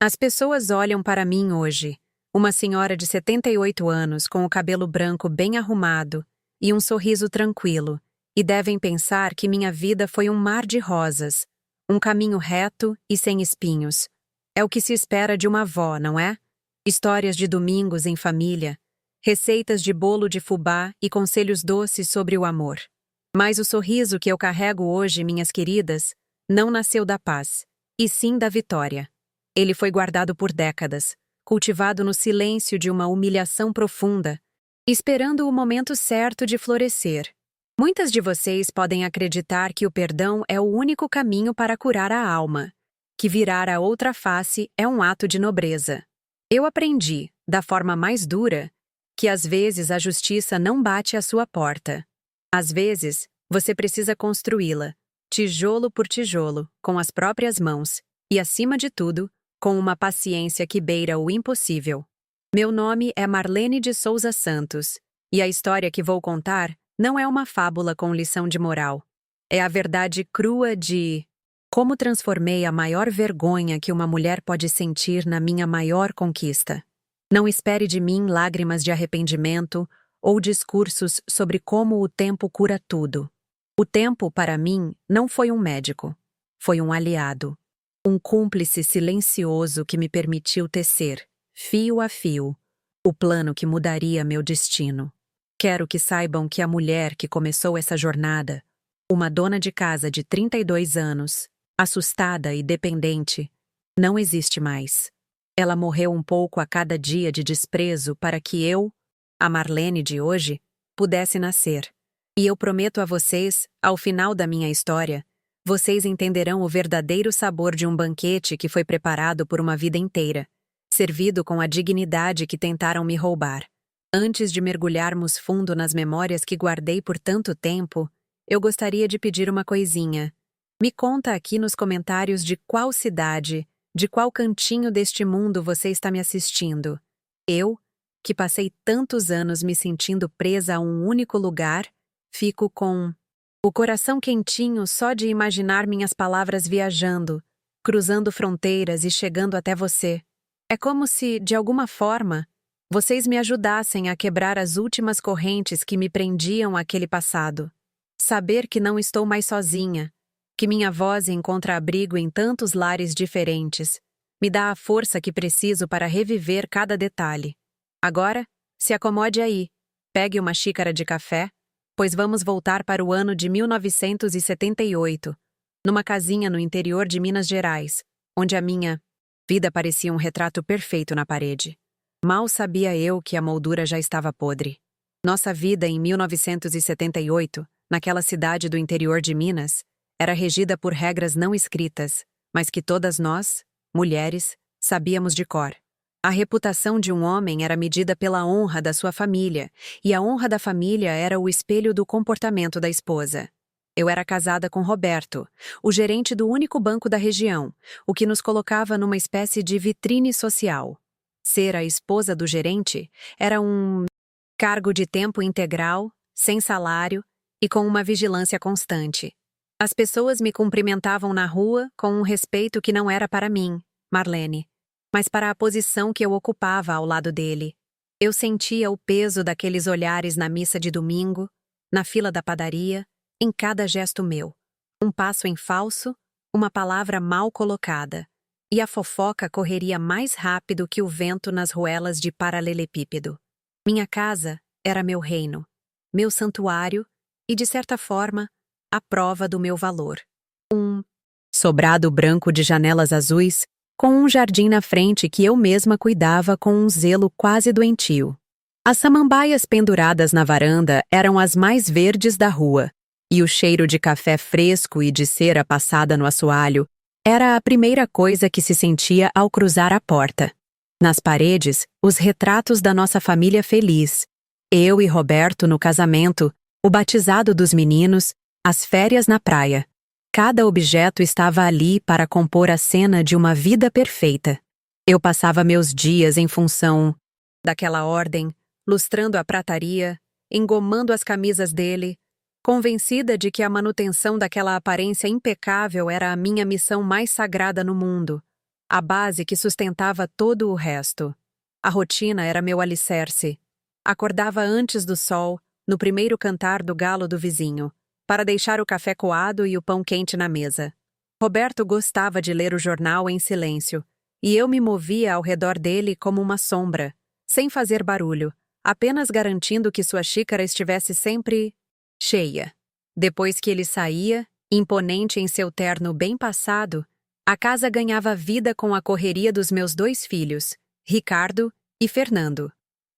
As pessoas olham para mim hoje, uma senhora de 78 anos com o cabelo branco bem arrumado e um sorriso tranquilo, e devem pensar que minha vida foi um mar de rosas, um caminho reto e sem espinhos. É o que se espera de uma avó, não é? Histórias de domingos em família, receitas de bolo de fubá e conselhos doces sobre o amor. Mas o sorriso que eu carrego hoje, minhas queridas, não nasceu da paz, e sim da vitória. Ele foi guardado por décadas, cultivado no silêncio de uma humilhação profunda, esperando o momento certo de florescer. Muitas de vocês podem acreditar que o perdão é o único caminho para curar a alma, que virar a outra face é um ato de nobreza. Eu aprendi, da forma mais dura, que às vezes a justiça não bate à sua porta. Às vezes, você precisa construí-la, tijolo por tijolo, com as próprias mãos, e, acima de tudo, com uma paciência que beira o impossível. Meu nome é Marlene de Souza Santos, e a história que vou contar não é uma fábula com lição de moral. É a verdade crua de como transformei a maior vergonha que uma mulher pode sentir na minha maior conquista. Não espere de mim lágrimas de arrependimento ou discursos sobre como o tempo cura tudo. O tempo, para mim, não foi um médico. Foi um aliado. Um cúmplice silencioso que me permitiu tecer, fio a fio, o plano que mudaria meu destino. Quero que saibam que a mulher que começou essa jornada, uma dona de casa de 32 anos, assustada e dependente, não existe mais. Ela morreu um pouco a cada dia de desprezo para que eu, a Marlene de hoje, pudesse nascer. E eu prometo a vocês, ao final da minha história, vocês entenderão o verdadeiro sabor de um banquete que foi preparado por uma vida inteira, servido com a dignidade que tentaram me roubar. Antes de mergulharmos fundo nas memórias que guardei por tanto tempo, eu gostaria de pedir uma coisinha. Me conta aqui nos comentários de qual cidade, de qual cantinho deste mundo você está me assistindo. Eu, que passei tantos anos me sentindo presa a um único lugar, fico com o coração quentinho só de imaginar minhas palavras viajando, cruzando fronteiras e chegando até você. É como se, de alguma forma, vocês me ajudassem a quebrar as últimas correntes que me prendiam àquele passado. Saber que não estou mais sozinha, que minha voz encontra abrigo em tantos lares diferentes, me dá a força que preciso para reviver cada detalhe. Agora, se acomode aí, pegue uma xícara de café, pois vamos voltar para o ano de 1978, numa casinha no interior de Minas Gerais, onde a minha vida parecia um retrato perfeito na parede. Mal sabia eu que a moldura já estava podre. Nossa vida em 1978, naquela cidade do interior de Minas, era regida por regras não escritas, mas que todas nós, mulheres, sabíamos de cor. A reputação de um homem era medida pela honra da sua família, e a honra da família era o espelho do comportamento da esposa. Eu era casada com Roberto, o gerente do único banco da região, o que nos colocava numa espécie de vitrine social. Ser a esposa do gerente era um cargo de tempo integral, sem salário e com uma vigilância constante. As pessoas me cumprimentavam na rua com um respeito que não era para mim, Marlene, mas para a posição que eu ocupava ao lado dele. Eu sentia o peso daqueles olhares na missa de domingo, na fila da padaria, em cada gesto meu. Um passo em falso, uma palavra mal colocada, e a fofoca correria mais rápido que o vento nas ruelas de paralelepípedo. Minha casa era meu reino, meu santuário e, de certa forma, a prova do meu valor. Um sobrado branco de janelas azuis, com um jardim na frente que eu mesma cuidava com um zelo quase doentio. As samambaias penduradas na varanda eram as mais verdes da rua, e o cheiro de café fresco e de cera passada no assoalho era a primeira coisa que se sentia ao cruzar a porta. Nas paredes, os retratos da nossa família feliz. Eu e Roberto no casamento, o batizado dos meninos, as férias na praia. Cada objeto estava ali para compor a cena de uma vida perfeita. Eu passava meus dias em função daquela ordem, lustrando a prataria, engomando as camisas dele, convencida de que a manutenção daquela aparência impecável era a minha missão mais sagrada no mundo. a base que sustentava todo o resto. A rotina era meu alicerce. Acordava antes do sol, no primeiro cantar do galo do vizinho, para deixar o café coado e o pão quente na mesa. Roberto gostava de ler o jornal em silêncio, e eu me movia ao redor dele como uma sombra, sem fazer barulho, apenas garantindo que sua xícara estivesse sempre cheia. Depois que ele saía, imponente em seu terno bem passado, a casa ganhava vida com a correria dos meus 2 filhos, Ricardo e Fernando.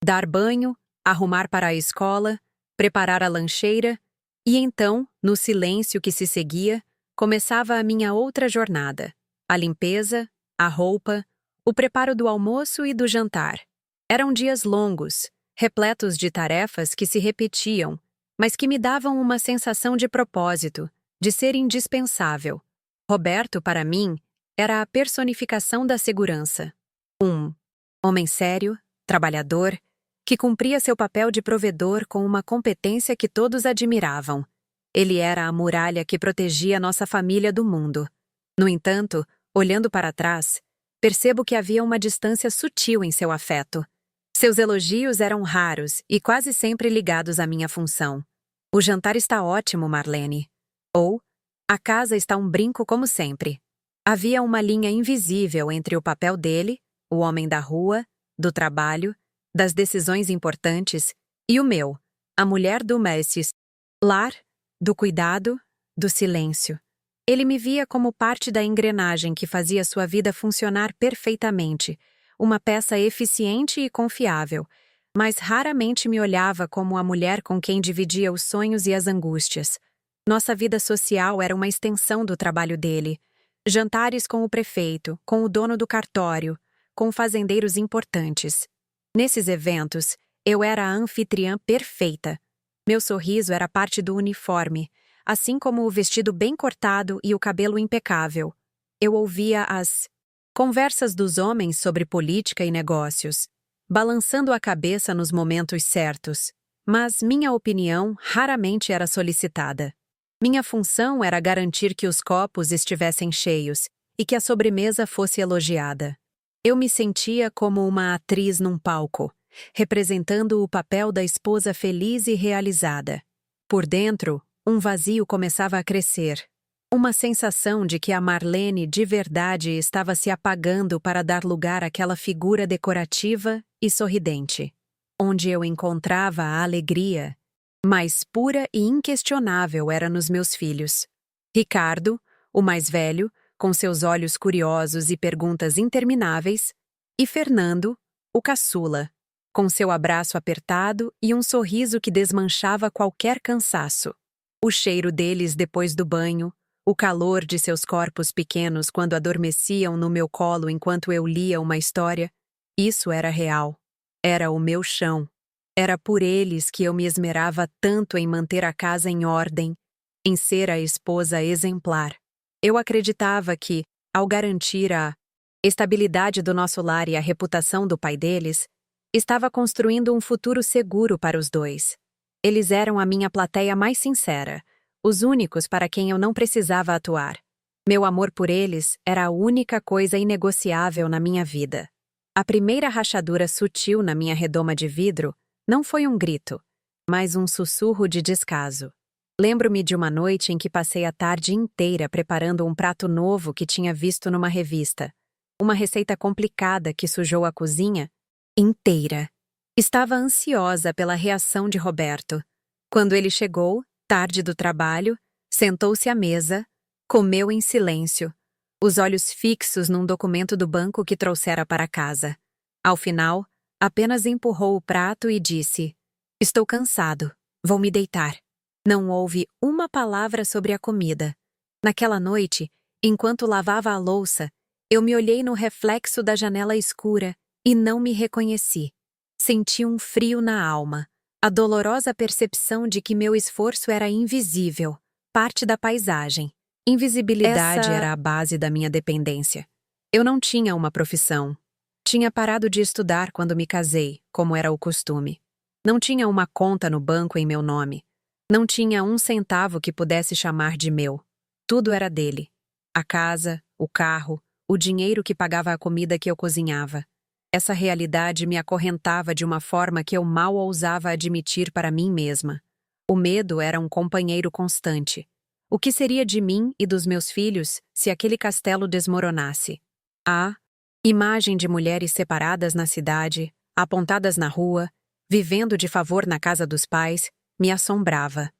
Dar banho, arrumar para a escola, preparar a lancheira, e então, no silêncio que se seguia, começava a minha outra jornada: a limpeza, a roupa, o preparo do almoço e do jantar. Eram dias longos, repletos de tarefas que se repetiam, mas que me davam uma sensação de propósito, de ser indispensável. Roberto, para mim, era a personificação da segurança. Um homem sério, trabalhador, que cumpria seu papel de provedor com uma competência que todos admiravam. Ele era a muralha que protegia nossa família do mundo. No entanto, olhando para trás, percebo que havia uma distância sutil em seu afeto. Seus elogios eram raros e quase sempre ligados à minha função. "O jantar está ótimo, Marlene." Ou, "A casa está um brinco como sempre." Havia uma linha invisível entre o papel dele, o homem da rua, do trabalho, das decisões importantes, e o meu, a mulher do Messis, lar, do cuidado, do silêncio. Ele me via como parte da engrenagem que fazia sua vida funcionar perfeitamente, uma peça eficiente e confiável, mas raramente me olhava como a mulher com quem dividia os sonhos e as angústias. Nossa vida social era uma extensão do trabalho dele. Jantares com o prefeito, com o dono do cartório, com fazendeiros importantes. Nesses eventos, eu era a anfitriã perfeita. Meu sorriso era parte do uniforme, assim como o vestido bem cortado e o cabelo impecável. Eu ouvia as conversas dos homens sobre política e negócios, balançando a cabeça nos momentos certos, mas minha opinião raramente era solicitada. Minha função era garantir que os copos estivessem cheios e que a sobremesa fosse elogiada. Eu me sentia como uma atriz num palco, representando o papel da esposa feliz e realizada. Por dentro, um vazio começava a crescer. Uma sensação de que a Marlene de verdade estava se apagando para dar lugar àquela figura decorativa e sorridente, onde eu encontrava a alegria mais pura e inquestionável era nos meus filhos. Ricardo, o mais velho, com seus olhos curiosos e perguntas intermináveis, e Fernando, o caçula, com seu abraço apertado e um sorriso que desmanchava qualquer cansaço. O cheiro deles depois do banho, o calor de seus corpos pequenos quando adormeciam no meu colo enquanto eu lia uma história, isso era real. Era o meu chão. Era por eles que eu me esmerava tanto em manter a casa em ordem, em ser a esposa exemplar. Eu acreditava que, ao garantir a estabilidade do nosso lar e a reputação do pai deles, estava construindo um futuro seguro para os dois. Eles eram a minha plateia mais sincera, os únicos para quem eu não precisava atuar. Meu amor por eles era a única coisa inegociável na minha vida. A primeira rachadura sutil na minha redoma de vidro não foi um grito, mas um sussurro de descaso. Lembro-me de uma noite em que passei a tarde inteira preparando um prato novo que tinha visto numa revista. Uma receita complicada que sujou a cozinha inteira. Estava ansiosa pela reação de Roberto. Quando ele chegou, tarde do trabalho, sentou-se à mesa, comeu em silêncio, os olhos fixos num documento do banco que trouxera para casa. Ao final, apenas empurrou o prato e disse: "Estou cansado, vou me deitar." Não houve uma palavra sobre a comida. Naquela noite, enquanto lavava a louça, eu me olhei no reflexo da janela escura e não me reconheci. Senti um frio na alma, a dolorosa percepção de que meu esforço era invisível, parte da paisagem. Invisibilidade era a base da minha dependência. Eu não tinha uma profissão. Tinha parado de estudar quando me casei, como era o costume. Não tinha uma conta no banco em meu nome. Não tinha um centavo que pudesse chamar de meu. Tudo era dele. A casa, o carro, o dinheiro que pagava a comida que eu cozinhava. Essa realidade me acorrentava de uma forma que eu mal ousava admitir para mim mesma. O medo era um companheiro constante. O que seria de mim e dos meus filhos se aquele castelo desmoronasse? A imagem de mulheres separadas na cidade, apontadas na rua, vivendo de favor na casa dos pais, me assombrava.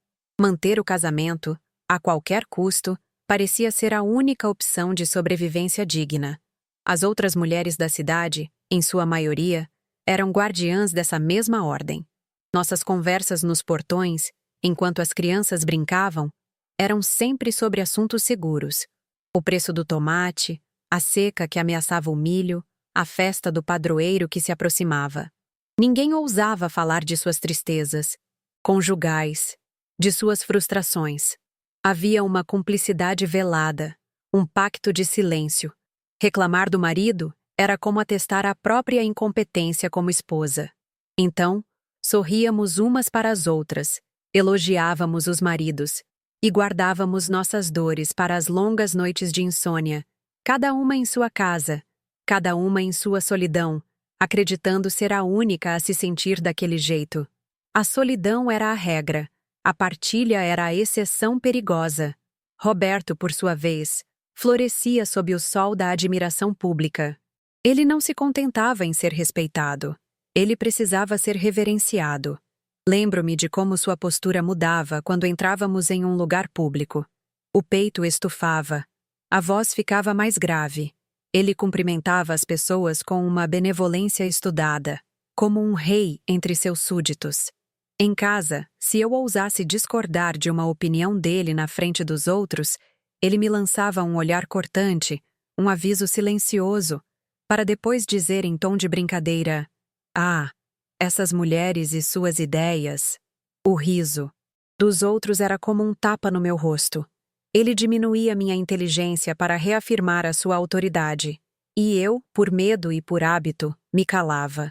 Manter o casamento, a qualquer custo, parecia ser a única opção de sobrevivência digna. As outras mulheres da cidade, em sua maioria, eram guardiãs dessa mesma ordem. Nossas conversas nos portões, enquanto as crianças brincavam, eram sempre sobre assuntos seguros. O preço do tomate, a seca que ameaçava o milho, a festa do padroeiro que se aproximava. Ninguém ousava falar de suas tristezas conjugais, de suas frustrações. Havia uma cumplicidade velada, um pacto de silêncio. Reclamar do marido era como atestar a própria incompetência como esposa. Então, sorríamos umas para as outras, elogiávamos os maridos e guardávamos nossas dores para as longas noites de insônia, cada uma em sua casa, cada uma em sua solidão, acreditando ser a única a se sentir daquele jeito. A solidão era a regra, a partilha era a exceção perigosa. Roberto, por sua vez, florescia sob o sol da admiração pública. Ele não se contentava em ser respeitado. Ele precisava ser reverenciado. Lembro-me de como sua postura mudava quando entrávamos em um lugar público. O peito estufava. A voz ficava mais grave. Ele cumprimentava as pessoas com uma benevolência estudada, como um rei entre seus súditos. Em casa, se eu ousasse discordar de uma opinião dele na frente dos outros, ele me lançava um olhar cortante, um aviso silencioso, para depois dizer em tom de brincadeira: "Ah, essas mulheres e suas ideias." O riso dos outros era como um tapa no meu rosto. Ele diminuía minha inteligência para reafirmar a sua autoridade. E eu, por medo e por hábito, me calava.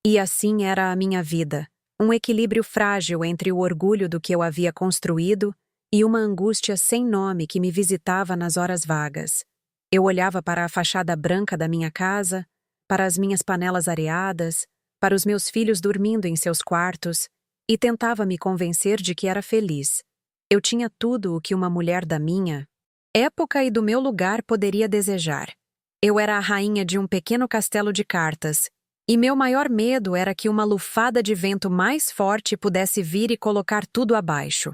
E assim era a minha vida. Um equilíbrio frágil entre o orgulho do que eu havia construído e uma angústia sem nome que me visitava nas horas vagas. Eu olhava para a fachada branca da minha casa, para as minhas panelas areadas, para os meus filhos dormindo em seus quartos, e tentava me convencer de que era feliz. Eu tinha tudo o que uma mulher da minha época e do meu lugar poderia desejar. Eu era a rainha de um pequeno castelo de cartas, e meu maior medo era que uma lufada de vento mais forte pudesse vir e colocar tudo abaixo.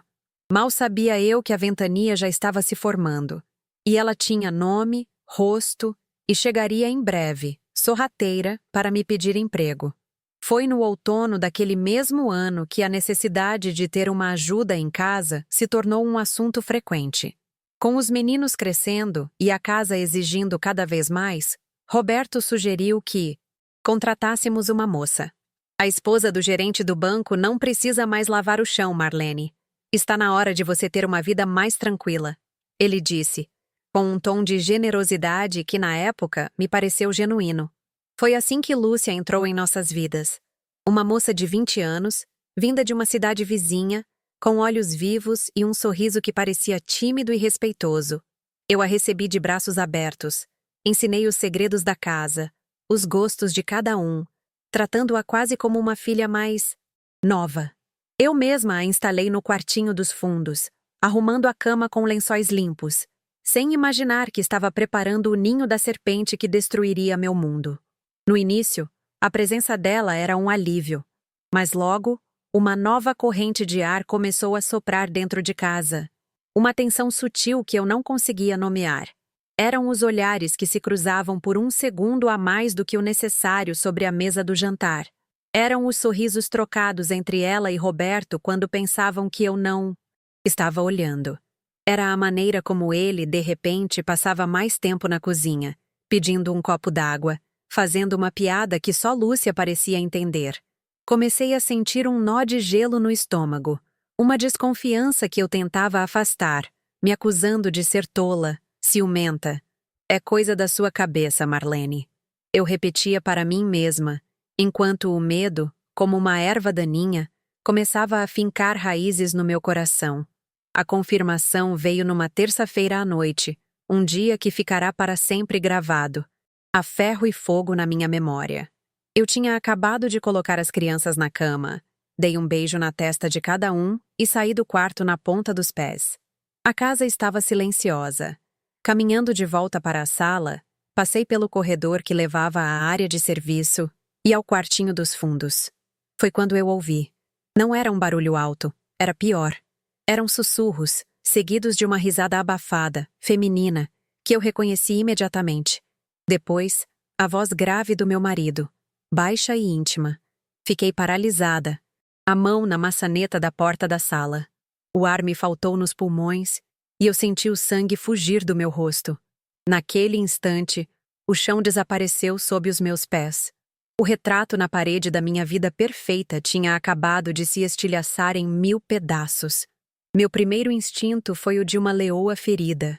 Mal sabia eu que a ventania já estava se formando. E ela tinha nome, rosto, e chegaria em breve, sorrateira, para me pedir emprego. Foi no outono daquele mesmo ano que a necessidade de ter uma ajuda em casa se tornou um assunto frequente. Com os meninos crescendo e a casa exigindo cada vez mais, Roberto sugeriu que contratássemos uma moça. A esposa do gerente do banco não precisa mais lavar o chão, Marlene. Está na hora de você ter uma vida mais tranquila, ele disse, com um tom de generosidade que na época me pareceu genuíno. Foi assim que Lúcia entrou em nossas vidas. Uma moça de 20 anos, vinda de uma cidade vizinha, com olhos vivos e um sorriso que parecia tímido e respeitoso. Eu a recebi de braços abertos, ensinei os segredos da casa, os gostos de cada um, tratando-a quase como uma filha mais nova. Eu mesma a instalei no quartinho dos fundos, arrumando a cama com lençóis limpos, sem imaginar que estava preparando o ninho da serpente que destruiria meu mundo. No início, a presença dela era um alívio, mas logo, uma nova corrente de ar começou a soprar dentro de casa. Uma tensão sutil que eu não conseguia nomear. Eram os olhares que se cruzavam por um segundo a mais do que o necessário sobre a mesa do jantar. Eram os sorrisos trocados entre ela e Roberto quando pensavam que eu não estava olhando. Era a maneira como ele, de repente, passava mais tempo na cozinha, pedindo um copo d'água, fazendo uma piada que só Lúcia parecia entender. Comecei a sentir um nó de gelo no estômago, uma desconfiança que eu tentava afastar, me acusando de ser tola, ciumenta. É coisa da sua cabeça, Marlene. Eu repetia para mim mesma, enquanto o medo, como uma erva daninha, começava a fincar raízes no meu coração. A confirmação veio numa terça-feira à noite, um dia que ficará para sempre gravado, a ferro e fogo na minha memória. Eu tinha acabado de colocar as crianças na cama, dei um beijo na testa de cada um e saí do quarto na ponta dos pés. A casa estava silenciosa. Caminhando de volta para a sala, passei pelo corredor que levava à área de serviço e ao quartinho dos fundos. Foi quando eu ouvi. Não era um barulho alto, era pior. Eram sussurros, seguidos de uma risada abafada, feminina, que eu reconheci imediatamente. Depois, a voz grave do meu marido, baixa e íntima. Fiquei paralisada, a mão na maçaneta da porta da sala. O ar me faltou nos pulmões e eu senti o sangue fugir do meu rosto. Naquele instante, o chão desapareceu sob os meus pés. O retrato na parede da minha vida perfeita tinha acabado de se estilhaçar em 1000 pedaços. Meu primeiro instinto foi o de uma leoa ferida.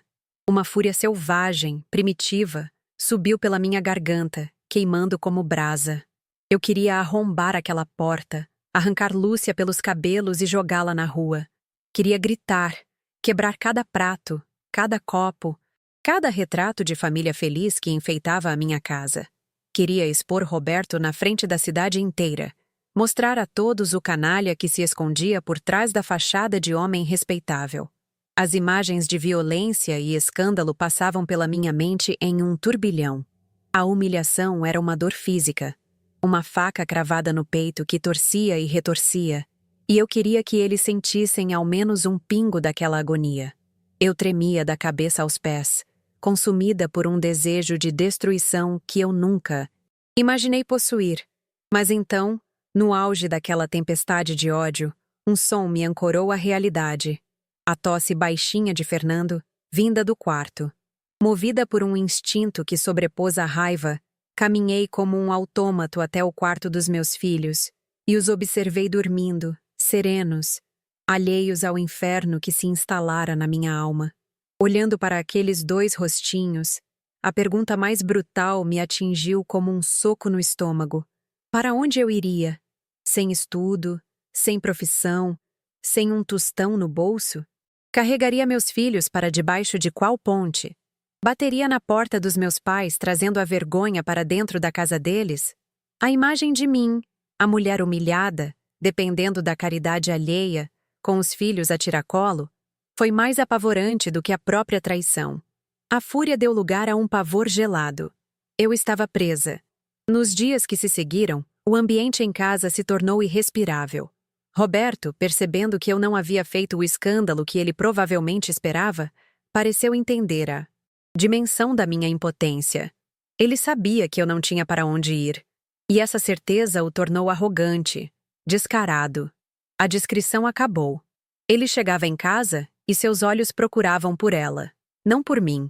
Uma fúria selvagem, primitiva, subiu pela minha garganta, queimando como brasa. Eu queria arrombar aquela porta, arrancar Lúcia pelos cabelos e jogá-la na rua. Queria gritar, quebrar cada prato, cada copo, cada retrato de família feliz que enfeitava a minha casa. Queria expor Roberto na frente da cidade inteira, mostrar a todos o canalha que se escondia por trás da fachada de homem respeitável. As imagens de violência e escândalo passavam pela minha mente em um turbilhão. A humilhação era uma dor física, uma faca cravada no peito que torcia e retorcia, e eu queria que eles sentissem ao menos um pingo daquela agonia. Eu tremia da cabeça aos pés, consumida por um desejo de destruição que eu nunca imaginei possuir. Mas então, no auge daquela tempestade de ódio, um som me ancorou à realidade. A tosse baixinha de Fernando, vinda do quarto. Movida por um instinto que sobrepôs a raiva, caminhei como um autômato até o quarto dos meus filhos e os observei dormindo, serenos, alheios ao inferno que se instalara na minha alma. Olhando para aqueles dois rostinhos, a pergunta mais brutal me atingiu como um soco no estômago. Para onde eu iria? Sem estudo, sem profissão, sem um tostão no bolso? Carregaria meus filhos para debaixo de qual ponte? Bateria na porta dos meus pais, trazendo a vergonha para dentro da casa deles? A imagem de mim, a mulher humilhada, dependendo da caridade alheia, com os filhos a tiracolo, foi mais apavorante do que a própria traição. A fúria deu lugar a um pavor gelado. Eu estava presa. Nos dias que se seguiram, o ambiente em casa se tornou irrespirável. Roberto, percebendo que eu não havia feito o escândalo que ele provavelmente esperava, pareceu entender a dimensão da minha impotência. Ele sabia que eu não tinha para onde ir, e essa certeza o tornou arrogante, descarado. A discrição acabou. Ele chegava em casa e seus olhos procuravam por ela, não por mim.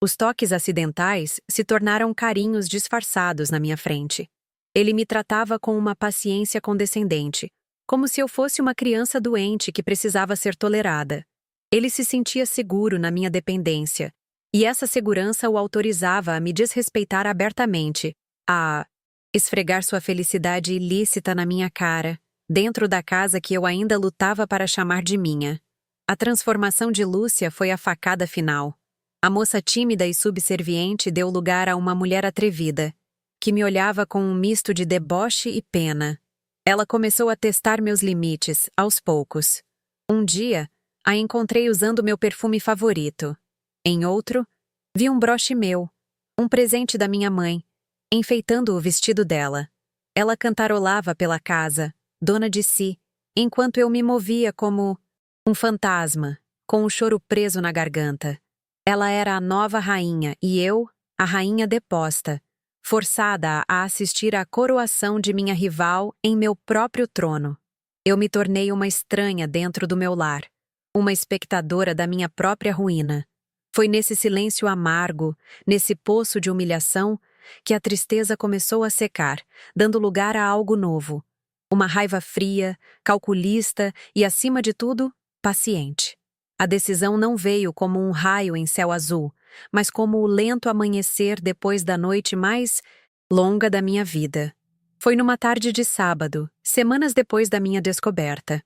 Os toques acidentais se tornaram carinhos disfarçados na minha frente. Ele me tratava com uma paciência condescendente, como se eu fosse uma criança doente que precisava ser tolerada. Ele se sentia seguro na minha dependência, e essa segurança o autorizava a me desrespeitar abertamente, a esfregar sua felicidade ilícita na minha cara, dentro da casa que eu ainda lutava para chamar de minha. A transformação de Lúcia foi a facada final. A moça tímida e subserviente deu lugar a uma mulher atrevida, que me olhava com um misto de deboche e pena. Ela começou a testar meus limites, aos poucos. Um dia, a encontrei usando meu perfume favorito. Em outro, vi um broche meu, um presente da minha mãe, enfeitando o vestido dela. Ela cantarolava pela casa, dona de si, enquanto eu me movia como um fantasma, com o choro preso na garganta. Ela era a nova rainha e eu, a rainha deposta, forçada a assistir à coroação de minha rival em meu próprio trono. Eu me tornei uma estranha dentro do meu lar, uma espectadora da minha própria ruína. Foi nesse silêncio amargo, nesse poço de humilhação, que a tristeza começou a secar, dando lugar a algo novo. Uma raiva fria, calculista e, acima de tudo, paciente. A decisão não veio como um raio em céu azul, mas como o lento amanhecer depois da noite mais longa da minha vida. Foi numa tarde de sábado, semanas depois da minha descoberta.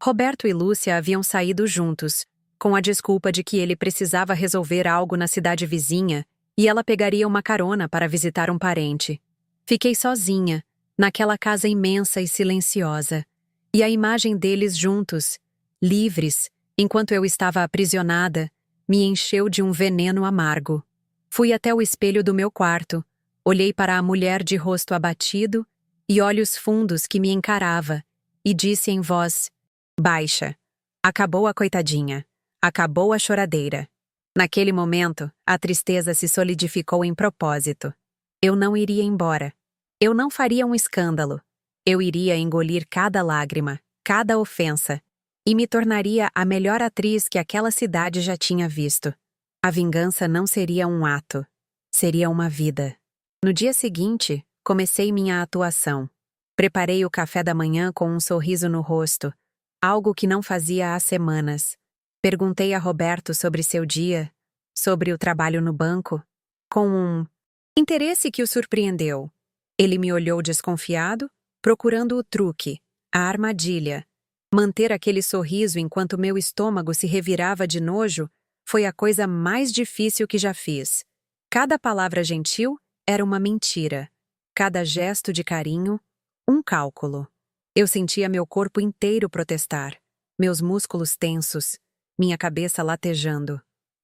Roberto e Lúcia haviam saído juntos, com a desculpa de que ele precisava resolver algo na cidade vizinha e ela pegaria uma carona para visitar um parente. Fiquei sozinha, naquela casa imensa e silenciosa, e a imagem deles juntos, livres, enquanto eu estava aprisionada, me encheu de um veneno amargo. Fui até o espelho do meu quarto, olhei para a mulher de rosto abatido e olhos fundos que me encarava, e disse em voz baixa: acabou a coitadinha, acabou a choradeira. Naquele momento, a tristeza se solidificou em propósito. Eu não iria embora. Eu não faria um escândalo. Eu iria engolir cada lágrima, cada ofensa, e me tornaria a melhor atriz que aquela cidade já tinha visto. A vingança não seria um ato, seria uma vida. No dia seguinte, comecei minha atuação. Preparei o café da manhã com um sorriso no rosto, algo que não fazia há semanas. Perguntei a Roberto sobre seu dia, sobre o trabalho no banco, com um interesse que o surpreendeu. Ele me olhou desconfiado, procurando o truque, a armadilha. Manter aquele sorriso enquanto meu estômago se revirava de nojo foi a coisa mais difícil que já fiz. Cada palavra gentil era uma mentira. Cada gesto de carinho, um cálculo. Eu sentia meu corpo inteiro protestar, meus músculos tensos, minha cabeça latejando.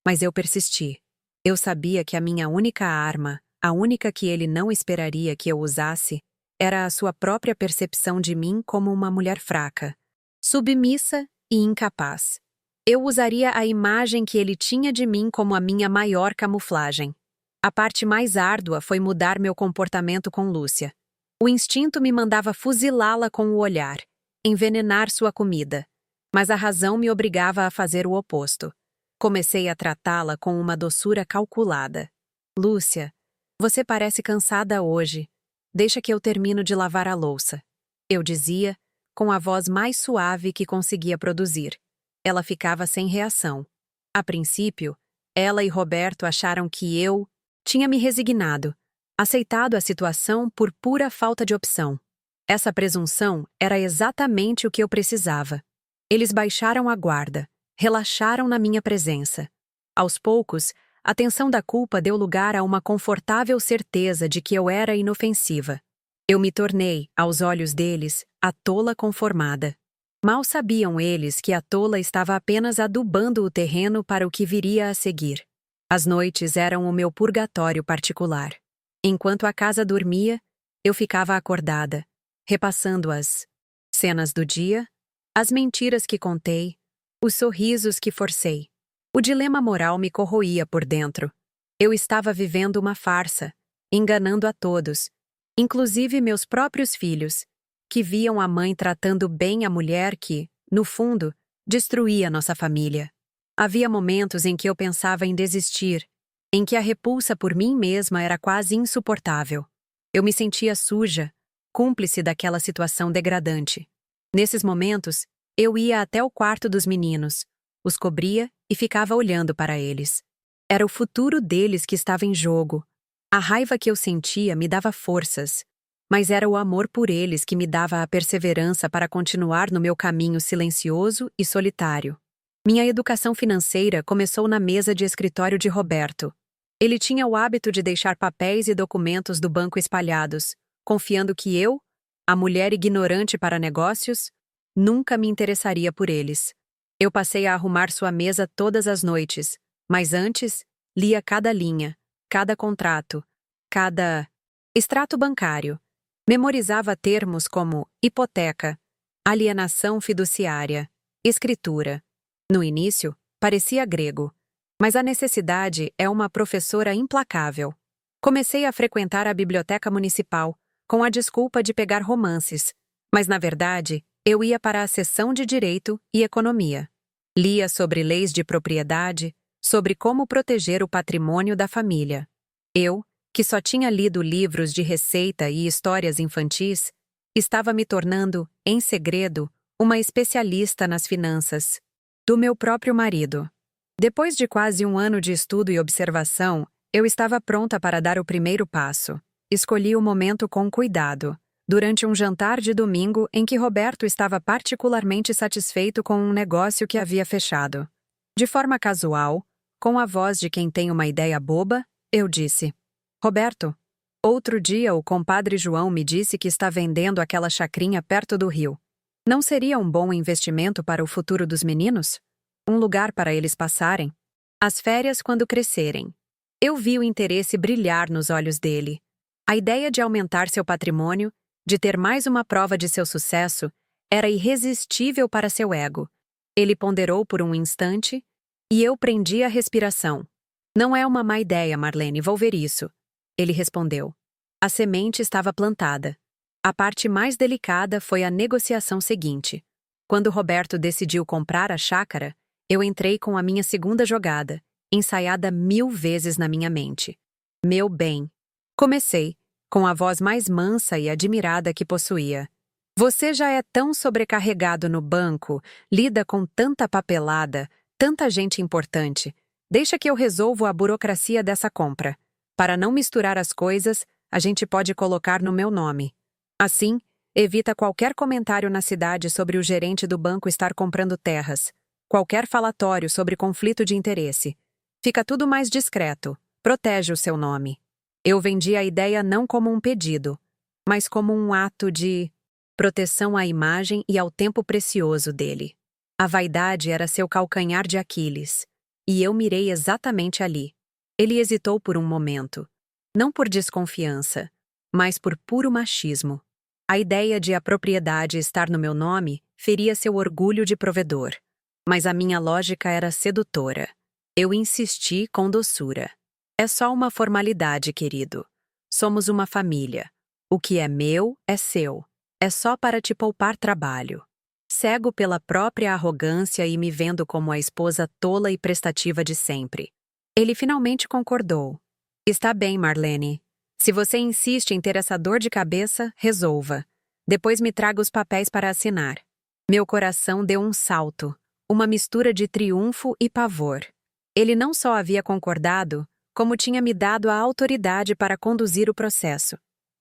Mas eu persisti. Eu sabia que a minha única arma, a única que ele não esperaria que eu usasse, era a sua própria percepção de mim como uma mulher fraca, submissa e incapaz. Eu usaria a imagem que ele tinha de mim como a minha maior camuflagem. A parte mais árdua foi mudar meu comportamento com Lúcia. O instinto me mandava fuzilá-la com o olhar, envenenar sua comida, mas a razão me obrigava a fazer o oposto. Comecei a tratá-la com uma doçura calculada. Lúcia, você parece cansada hoje. Deixa que eu termino de lavar a louça. Eu dizia, com a voz mais suave que conseguia produzir. Ela ficava sem reação. A princípio, ela e Roberto acharam que eu tinha me resignado, aceitado a situação por pura falta de opção. Essa presunção era exatamente o que eu precisava. Eles baixaram a guarda, relaxaram na minha presença. Aos poucos, a tensão da culpa deu lugar a uma confortável certeza de que eu era inofensiva. Eu me tornei, aos olhos deles, a tola conformada. Mal sabiam eles que a tola estava apenas adubando o terreno para o que viria a seguir. As noites eram o meu purgatório particular. Enquanto a casa dormia, eu ficava acordada, repassando as cenas do dia, as mentiras que contei, os sorrisos que forcei. O dilema moral me corroía por dentro. Eu estava vivendo uma farsa, enganando a todos, inclusive meus próprios filhos, que viam a mãe tratando bem a mulher que, no fundo, destruía nossa família. Havia momentos em que eu pensava em desistir, em que a repulsa por mim mesma era quase insuportável. Eu me sentia suja, cúmplice daquela situação degradante. Nesses momentos, eu ia até o quarto dos meninos, os cobria e ficava olhando para eles. Era o futuro deles que estava em jogo. A raiva que eu sentia me dava forças, mas era o amor por eles que me dava a perseverança para continuar no meu caminho silencioso e solitário. Minha educação financeira começou na mesa de escritório de Roberto. Ele tinha o hábito de deixar papéis e documentos do banco espalhados, confiando que eu, a mulher ignorante para negócios, nunca me interessaria por eles. Eu passei a arrumar sua mesa todas as noites, mas antes, lia cada linha, cada contrato, cada extrato bancário. Memorizava termos como hipoteca, alienação fiduciária, escritura. No início, parecia grego, mas a necessidade é uma professora implacável. Comecei a frequentar a biblioteca municipal, com a desculpa de pegar romances, mas na verdade, eu ia para a seção de Direito e Economia. Lia sobre leis de propriedade, sobre como proteger o patrimônio da família. Eu, que só tinha lido livros de receita e histórias infantis, estava me tornando, em segredo, uma especialista nas finanças. Do meu próprio marido. Depois de quase um ano de estudo e observação, eu estava pronta para dar o primeiro passo. Escolhi o momento com cuidado, durante um jantar de domingo em que Roberto estava particularmente satisfeito com um negócio que havia fechado. De forma casual, com a voz de quem tem uma ideia boba, eu disse: Roberto, outro dia o compadre João me disse que está vendendo aquela chacrinha perto do rio. Não seria um bom investimento para o futuro dos meninos? Um lugar para eles passarem as férias quando crescerem. Eu vi o interesse brilhar nos olhos dele. A ideia de aumentar seu patrimônio, de ter mais uma prova de seu sucesso, era irresistível para seu ego. Ele ponderou por um instante, e eu prendi a respiração. Não é uma má ideia, Marlene, vou ver isso. Ele respondeu. A semente estava plantada. A parte mais delicada foi a negociação seguinte. Quando Roberto decidiu comprar a chácara, eu entrei com a minha segunda jogada, ensaiada 1000 vezes na minha mente. Meu bem. Comecei, com a voz mais mansa e admirada que possuía. Você já é tão sobrecarregado no banco, lida com tanta papelada, tanta gente importante. Deixa que eu resolvo a burocracia dessa compra. Para não misturar as coisas, a gente pode colocar no meu nome. Assim, evita qualquer comentário na cidade sobre o gerente do banco estar comprando terras. Qualquer falatório sobre conflito de interesse. Fica tudo mais discreto. Protege o seu nome. Eu vendi a ideia não como um pedido, mas como um ato de proteção à imagem e ao tempo precioso dele. A vaidade era seu calcanhar de Aquiles, e eu mirei exatamente ali. Ele hesitou por um momento, não por desconfiança, mas por puro machismo. A ideia de a propriedade estar no meu nome feria seu orgulho de provedor. Mas a minha lógica era sedutora. Eu insisti com doçura. É só uma formalidade, querido. Somos uma família. O que é meu é seu. É só para te poupar trabalho. Cego pela própria arrogância e me vendo como a esposa tola e prestativa de sempre. Ele finalmente concordou. Está bem, Marlene. Se você insiste em ter essa dor de cabeça, resolva. Depois me traga os papéis para assinar. Meu coração deu um salto, uma mistura de triunfo e pavor. Ele não só havia concordado, como tinha me dado a autoridade para conduzir o processo.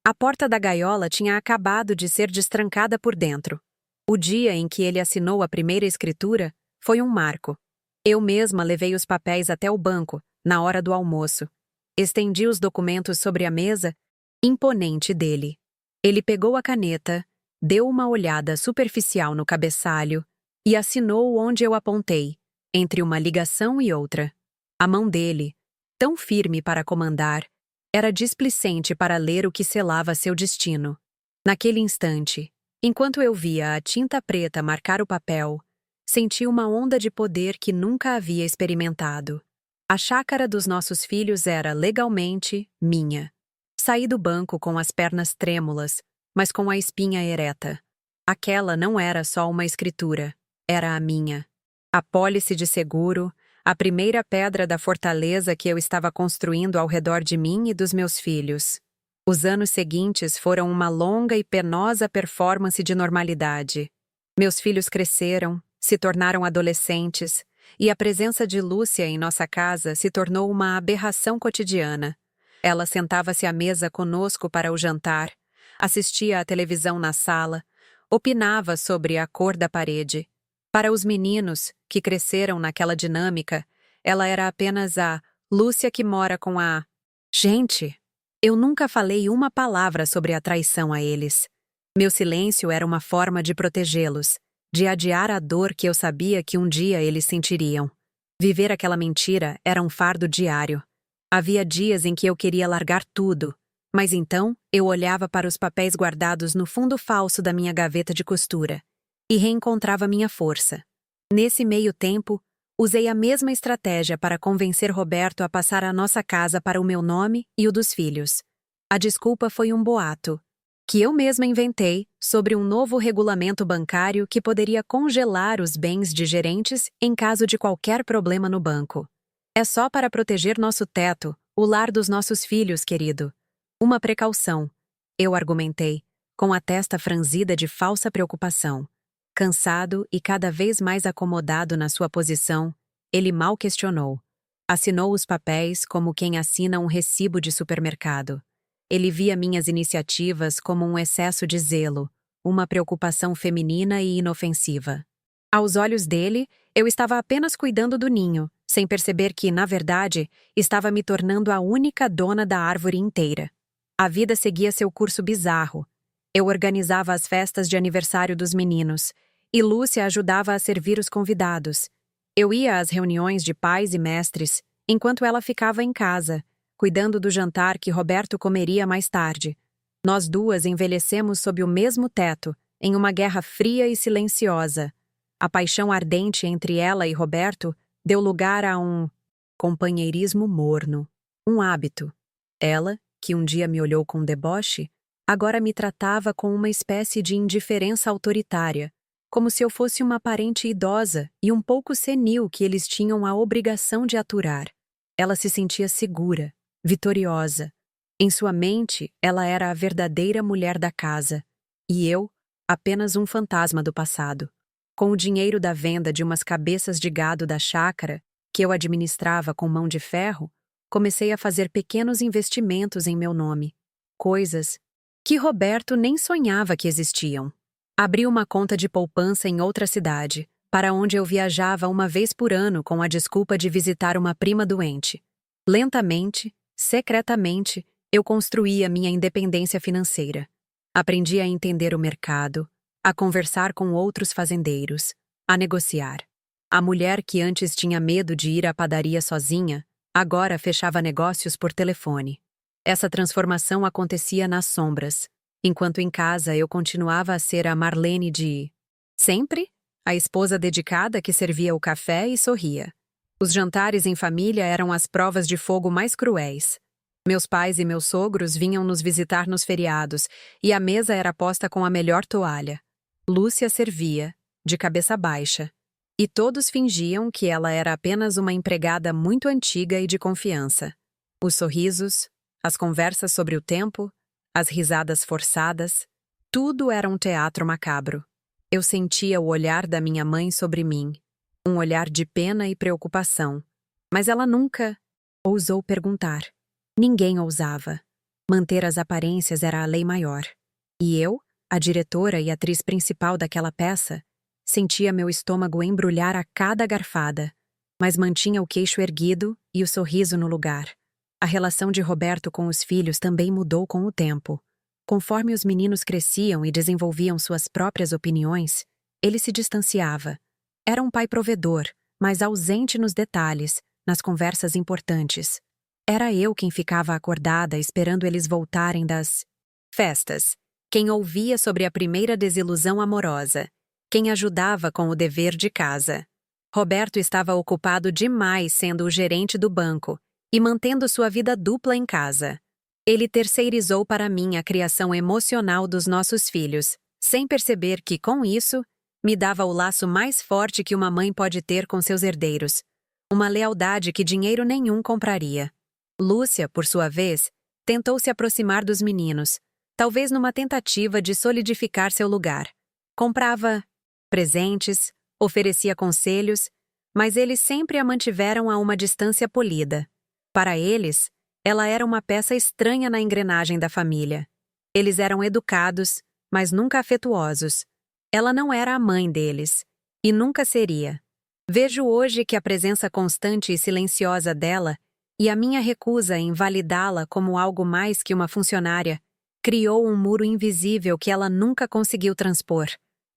A porta da gaiola tinha acabado de ser destrancada por dentro. O dia em que ele assinou a primeira escritura foi um marco. Eu mesma levei os papéis até o banco, na hora do almoço. Estendi os documentos sobre a mesa, imponente dele. Ele pegou a caneta, deu uma olhada superficial no cabeçalho e assinou onde eu apontei, entre uma ligação e outra. A mão dele, tão firme para comandar, era displicente para ler o que selava seu destino. Naquele instante, enquanto eu via a tinta preta marcar o papel, senti uma onda de poder que nunca havia experimentado. A chácara dos nossos filhos era, legalmente, minha. Saí do banco com as pernas trêmulas, mas com a espinha ereta. Aquela não era só uma escritura, era a minha. A pólice de seguro, a primeira pedra da fortaleza que eu estava construindo ao redor de mim e dos meus filhos. Os anos seguintes foram uma longa e penosa performance de normalidade. Meus filhos cresceram, se tornaram adolescentes, e a presença de Lúcia em nossa casa se tornou uma aberração cotidiana. Ela sentava-se à mesa conosco para o jantar, assistia à televisão na sala, opinava sobre a cor da parede. Para os meninos, que cresceram naquela dinâmica, ela era apenas a Lúcia que mora com a... Gente, eu nunca falei uma palavra sobre a traição a eles. Meu silêncio era uma forma de protegê-los, de adiar a dor que eu sabia que um dia eles sentiriam. Viver aquela mentira era um fardo diário. Havia dias em que eu queria largar tudo, mas então eu olhava para os papéis guardados no fundo falso da minha gaveta de costura e reencontrava minha força. Nesse meio tempo, usei a mesma estratégia para convencer Roberto a passar a nossa casa para o meu nome e o dos filhos. A desculpa foi um boato, que eu mesma inventei sobre um novo regulamento bancário que poderia congelar os bens de gerentes em caso de qualquer problema no banco. É só para proteger nosso teto, o lar dos nossos filhos, querido. Uma precaução, eu argumentei, com a testa franzida de falsa preocupação. Cansado e cada vez mais acomodado na sua posição, ele mal questionou. Assinou os papéis como quem assina um recibo de supermercado. Ele via minhas iniciativas como um excesso de zelo, uma preocupação feminina e inofensiva. Aos olhos dele, eu estava apenas cuidando do ninho, sem perceber que, na verdade, estava me tornando a única dona da árvore inteira. A vida seguia seu curso bizarro. Eu organizava as festas de aniversário dos meninos, e Lúcia ajudava a servir os convidados. Eu ia às reuniões de pais e mestres, enquanto ela ficava em casa, cuidando do jantar que Roberto comeria mais tarde. Nós duas envelhecemos sob o mesmo teto, em uma guerra fria e silenciosa. A paixão ardente entre ela e Roberto deu lugar a um companheirismo morno, um hábito. Ela, que um dia me olhou com deboche, agora me tratava com uma espécie de indiferença autoritária, como se eu fosse uma parente idosa e um pouco senil que eles tinham a obrigação de aturar. Ela se sentia segura, vitoriosa. Em sua mente, ela era a verdadeira mulher da casa, e eu, apenas um fantasma do passado. Com o dinheiro da venda de umas cabeças de gado da chácara, que eu administrava com mão de ferro, comecei a fazer pequenos investimentos em meu nome. Coisas que Roberto nem sonhava que existiam. Abri uma conta de poupança em outra cidade, para onde eu viajava uma vez por ano com a desculpa de visitar uma prima doente. Lentamente, secretamente, eu construía minha independência financeira. Aprendi a entender o mercado, a conversar com outros fazendeiros, a negociar. A mulher que antes tinha medo de ir à padaria sozinha, agora fechava negócios por telefone. Essa transformação acontecia nas sombras, enquanto em casa eu continuava a ser a Marlene de sempre, a esposa dedicada que servia o café e sorria. Os jantares em família eram as provas de fogo mais cruéis. Meus pais e meus sogros vinham nos visitar nos feriados, e a mesa era posta com a melhor toalha. Lúcia servia, de cabeça baixa, e todos fingiam que ela era apenas uma empregada muito antiga e de confiança. Os sorrisos, as conversas sobre o tempo, as risadas forçadas, tudo era um teatro macabro. Eu sentia o olhar da minha mãe sobre mim, um olhar de pena e preocupação, mas ela nunca ousou perguntar. Ninguém ousava. Manter as aparências era a lei maior. E eu, a diretora e atriz principal daquela peça, sentia meu estômago embrulhar a cada garfada, mas mantinha o queixo erguido e o sorriso no lugar. A relação de Roberto com os filhos também mudou com o tempo. Conforme os meninos cresciam e desenvolviam suas próprias opiniões, ele se distanciava. Era um pai provedor, mas ausente nos detalhes, nas conversas importantes. Era eu quem ficava acordada esperando eles voltarem das festas, quem ouvia sobre a primeira desilusão amorosa, quem ajudava com o dever de casa. Roberto estava ocupado demais sendo o gerente do banco e mantendo sua vida dupla em casa. Ele terceirizou para mim a criação emocional dos nossos filhos, sem perceber que, com isso, me dava o laço mais forte que uma mãe pode ter com seus herdeiros, uma lealdade que dinheiro nenhum compraria. Lúcia, por sua vez, tentou se aproximar dos meninos, talvez numa tentativa de solidificar seu lugar. Comprava presentes, oferecia conselhos, mas eles sempre a mantiveram a uma distância polida. Para eles, ela era uma peça estranha na engrenagem da família. Eles eram educados, mas nunca afetuosos. Ela não era a mãe deles, e nunca seria. Vejo hoje que a presença constante e silenciosa dela e a minha recusa em validá-la como algo mais que uma funcionária criou um muro invisível que ela nunca conseguiu transpor.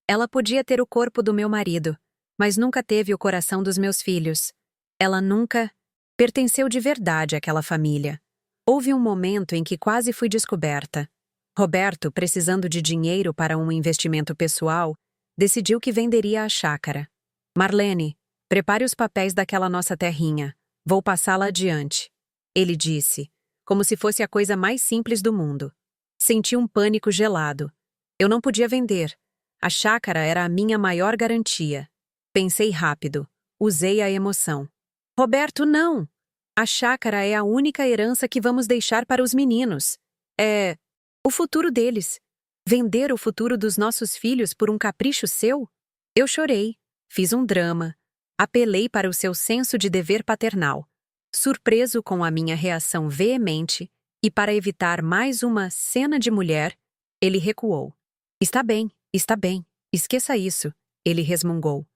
Ela podia ter o corpo do meu marido, mas nunca teve o coração dos meus filhos. Ela nunca pertenceu de verdade àquela família. Houve um momento em que quase fui descoberta. Roberto, precisando de dinheiro para um investimento pessoal, decidiu que venderia a chácara. Marlene, prepare os papéis daquela nossa terrinha. Vou passá-la adiante. Ele disse, como se fosse a coisa mais simples do mundo. Senti um pânico gelado. Eu não podia vender. A chácara era a minha maior garantia. Pensei rápido. Usei a emoção. Roberto, não! A chácara é a única herança que vamos deixar para os meninos. É o futuro deles. Vender o futuro dos nossos filhos por um capricho seu? Eu chorei. Fiz um drama. Apelei para o seu senso de dever paternal. Surpreso com a minha reação veemente, e para evitar mais uma cena de mulher, ele recuou. Está bem, esqueça isso, ele resmungou.